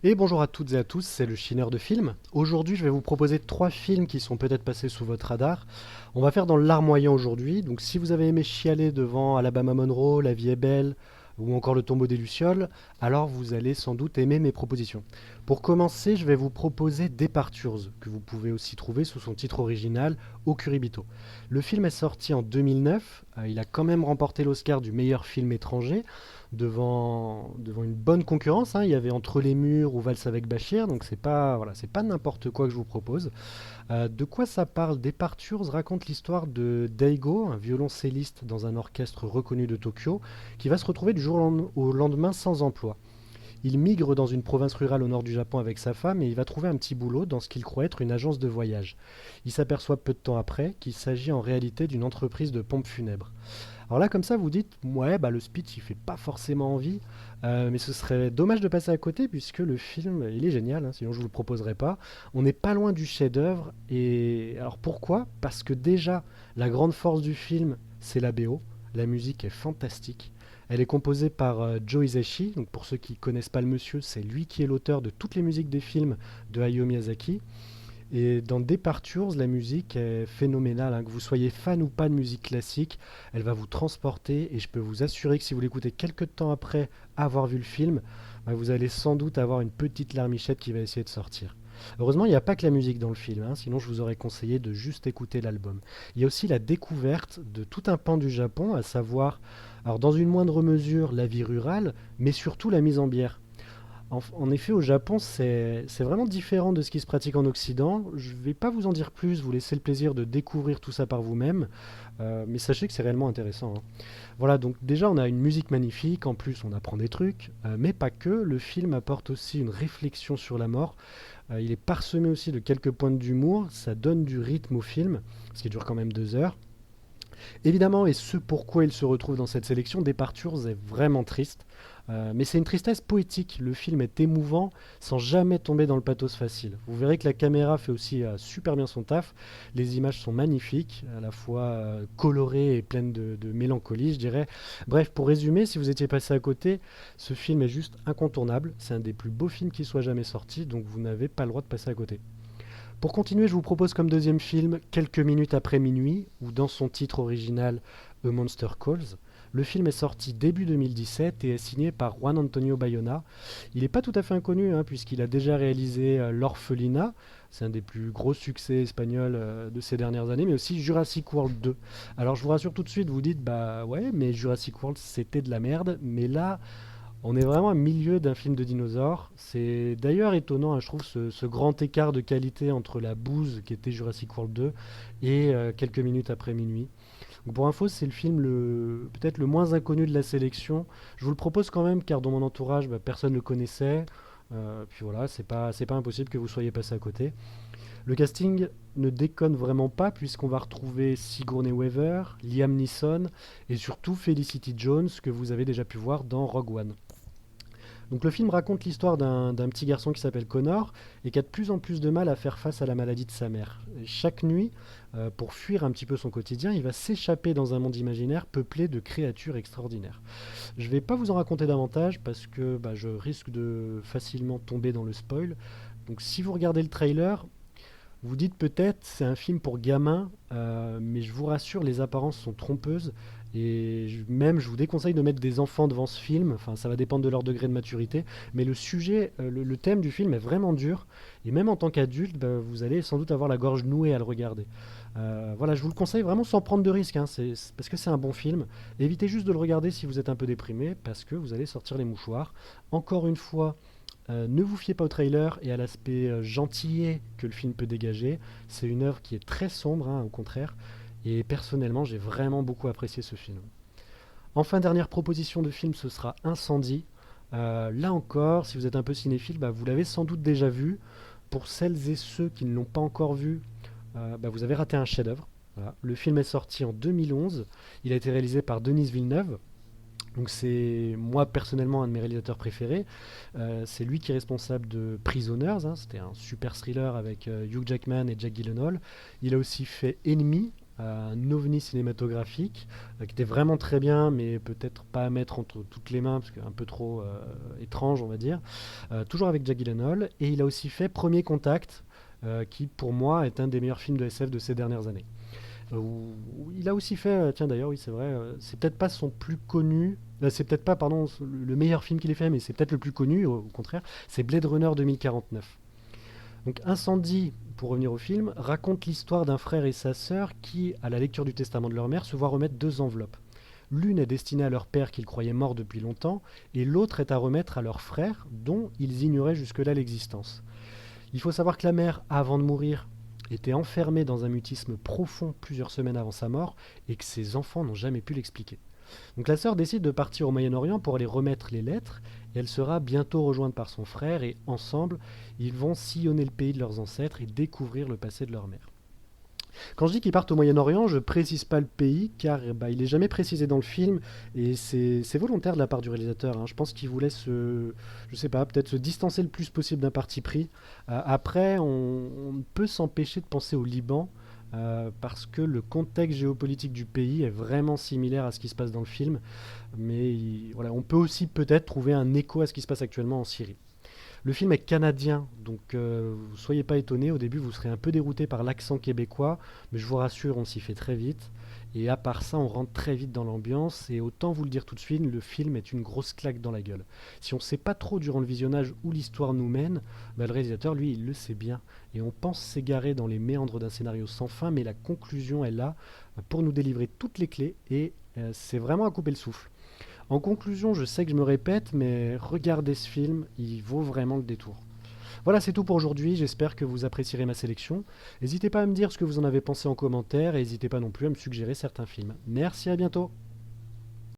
Et bonjour à toutes et à tous, c'est le Chineur de films. Aujourd'hui, je vais vous proposer trois films qui sont peut-être passés sous votre radar. On va faire dans l'art moyen aujourd'hui. Donc, si vous avez aimé chialer devant Alabama Monroe, La vie est belle ou encore Le tombeau des Lucioles, alors vous allez sans doute aimer mes propositions. Pour commencer, je vais vous proposer Departures, que vous pouvez aussi trouver sous son titre original, Au Curibito. Le film est sorti en 2009. Il a quand même remporté l'Oscar du meilleur film étranger devant une bonne concurrence, hein. Il y avait Entre les murs ou Valse avec Bachir, donc c'est pas, voilà, c'est pas n'importe quoi que je vous propose. De quoi ça parle? Departures raconte l'histoire de Daigo, un violoncelliste dans un orchestre reconnu de Tokyo, qui va se retrouver du jour au lendemain sans emploi. Il migre dans une province rurale au nord du Japon avec sa femme et il va trouver un petit boulot dans ce qu'il croit être une agence de voyage. Il s'aperçoit peu de temps après qu'il s'agit en réalité d'une entreprise de pompes funèbres. Alors là, comme ça, vous dites, ouais, bah le speech, il fait pas forcément envie, mais ce serait dommage de passer à côté puisque le film, il est génial, hein, sinon je vous le proposerai pas. On n'est pas loin du chef-d'œuvre. Et alors pourquoi? Parce que déjà, la grande force du film, c'est la BO. La musique est fantastique. Elle est composée par Joe Hisaishi. Donc pour ceux qui connaissent pas le monsieur, c'est lui qui est l'auteur de toutes les musiques des films de Hayao Miyazaki. Et dans Departures, la musique est phénoménale, hein. Que vous soyez fan ou pas de musique classique, elle va vous transporter et je peux vous assurer que si vous l'écoutez quelques temps après avoir vu le film, bah, vous allez sans doute avoir une petite larmichette qui va essayer de sortir. Heureusement, il n'y a pas que la musique dans le film, hein, sinon je vous aurais conseillé de juste écouter l'album. Il y a aussi la découverte de tout un pan du Japon, à savoir, alors dans une moindre mesure, la vie rurale, mais surtout la mise en bière. En effet, au Japon, c'est vraiment différent de ce qui se pratique en Occident. Je ne vais pas vous en dire plus, vous laisser le plaisir de découvrir tout ça par vous-même, mais sachez que c'est réellement intéressant, hein. Voilà, donc déjà on a une musique magnifique, en plus on apprend des trucs, mais pas que. Le film apporte aussi une réflexion sur la mort. Il est parsemé aussi de quelques pointes d'humour, ça donne du rythme au film, ce qui dure quand même 2 heures. Évidemment, et ce pourquoi il se retrouve dans cette sélection, Departures est vraiment triste. Mais c'est une tristesse poétique. Le film est émouvant sans jamais tomber dans le pathos facile. Vous verrez que la caméra fait aussi super bien son taf. Les images sont magnifiques, à la fois colorées et pleines de mélancolie, je dirais. Bref, pour résumer, si vous étiez passé à côté, ce film est juste incontournable. C'est un des plus beaux films qui soit jamais sorti, donc vous n'avez pas le droit de passer à côté. Pour continuer, je vous propose comme deuxième film Quelques minutes après minuit, ou dans son titre original A Monster Calls. Le film est sorti début 2017 et est signé par Juan Antonio Bayona. Il n'est pas tout à fait inconnu, hein, puisqu'il a déjà réalisé L'Orphelinat, c'est un des plus gros succès espagnols de ces dernières années, mais aussi Jurassic World 2. Alors je vous rassure tout de suite, vous dites, bah ouais, mais Jurassic World c'était de la merde, mais là, on est vraiment au milieu d'un film de dinosaures. C'est d'ailleurs étonnant, hein, je trouve, ce grand écart de qualité entre la bouse qui était Jurassic World 2 et quelques minutes après minuit. Donc pour info, c'est le film peut-être le moins inconnu de la sélection. Je vous le propose quand même car dans mon entourage, bah, personne ne le connaissait. Puis voilà, c'est pas impossible que vous soyez passé à côté. Le casting ne déconne vraiment pas puisqu'on va retrouver Sigourney Weaver, Liam Neeson et surtout Felicity Jones que vous avez déjà pu voir dans Rogue One. Donc le film raconte l'histoire d'un petit garçon qui s'appelle Connor et qui a de plus en plus de mal à faire face à la maladie de sa mère. Et chaque nuit, pour fuir un petit peu son quotidien, il va s'échapper dans un monde imaginaire peuplé de créatures extraordinaires. Je ne vais pas vous en raconter davantage parce que bah, je risque de facilement tomber dans le spoil. Donc si vous regardez le trailer, vous dites peut-être c'est un film pour gamins, mais je vous rassure, les apparences sont trompeuses. Et même, je vous déconseille de mettre des enfants devant ce film. Enfin, ça va dépendre de leur degré de maturité. Mais le sujet, le thème du film est vraiment dur. Et même en tant qu'adulte, bah, vous allez sans doute avoir la gorge nouée à le regarder. Voilà, je vous le conseille vraiment sans prendre de risques, hein, parce que c'est un bon film. Évitez juste de le regarder si vous êtes un peu déprimé, parce que vous allez sortir les mouchoirs. Encore une fois, ne vous fiez pas au trailer et à l'aspect gentillet que le film peut dégager. C'est une œuvre qui est très sombre, hein, au contraire. Et personnellement, j'ai vraiment beaucoup apprécié ce film. Enfin, dernière proposition de film, ce sera Incendie. Là encore, si vous êtes un peu cinéphile, bah, vous l'avez sans doute déjà vu. Pour celles et ceux qui ne l'ont pas encore vu, bah, vous avez raté un chef-d'œuvre. Voilà. Le film est sorti en 2011. Il a été réalisé par Denis Villeneuve. Donc c'est moi personnellement un de mes réalisateurs préférés. C'est lui qui est responsable de Prisoners, hein, c'était un super thriller avec Hugh Jackman et Jack Gyllenhaal. Il a aussi fait Enemy, un ovni cinématographique qui était vraiment très bien, mais peut-être pas à mettre entre toutes les mains, parce qu'un peu trop étrange, on va dire. Toujours avec Jack Gyllenhaal. Et il a aussi fait Premier Contact, qui pour moi est un des meilleurs films de SF de ces dernières années. Il a aussi fait, tiens d'ailleurs, oui c'est vrai, c'est peut-être pas son plus connu, c'est peut-être pas, pardon, le meilleur film qu'il ait fait, mais c'est peut-être le plus connu, au contraire, c'est Blade Runner 2049. Donc Incendie, pour revenir au film, raconte l'histoire d'un frère et sa sœur qui, à la lecture du testament de leur mère, se voient remettre deux enveloppes. L'une est destinée à leur père qu'ils croyaient mort depuis longtemps, et l'autre est à remettre à leur frère, dont ils ignoraient jusque-là l'existence. Il faut savoir que la mère, avant de mourir, était enfermée dans un mutisme profond plusieurs semaines avant sa mort, et que ses enfants n'ont jamais pu l'expliquer. Donc la sœur décide de partir au Moyen-Orient pour aller remettre les lettres, et elle sera bientôt rejointe par son frère, et ensemble, ils vont sillonner le pays de leurs ancêtres et découvrir le passé de leur mère. Quand je dis qu'ils partent au Moyen-Orient, je précise pas le pays, car bah, il est jamais précisé dans le film, et c'est volontaire de la part du réalisateur, hein. Je pense qu'il voulait je sais pas, peut-être se distancer le plus possible d'un parti pris. Après, on ne peut s'empêcher de penser au Liban, parce que le contexte géopolitique du pays est vraiment similaire à ce qui se passe dans le film, mais voilà, on peut aussi peut-être trouver un écho à ce qui se passe actuellement en Syrie. Le film est canadien, donc soyez pas étonnés. Au début, vous serez un peu dérouté par l'accent québécois, mais je vous rassure, on s'y fait très vite. Et à part ça, on rentre très vite dans l'ambiance. Et autant vous le dire tout de suite, le film est une grosse claque dans la gueule. Si on ne sait pas trop durant le visionnage où l'histoire nous mène, bah, le réalisateur, lui, il le sait bien. Et on pense s'égarer dans les méandres d'un scénario sans fin, mais la conclusion est là pour nous délivrer toutes les clés. Et c'est vraiment à couper le souffle. En conclusion, je sais que je me répète, mais regardez ce film, il vaut vraiment le détour. Voilà, c'est tout pour aujourd'hui, j'espère que vous apprécierez ma sélection. N'hésitez pas à me dire ce que vous en avez pensé en commentaire et n'hésitez pas non plus à me suggérer certains films. Merci, à bientôt.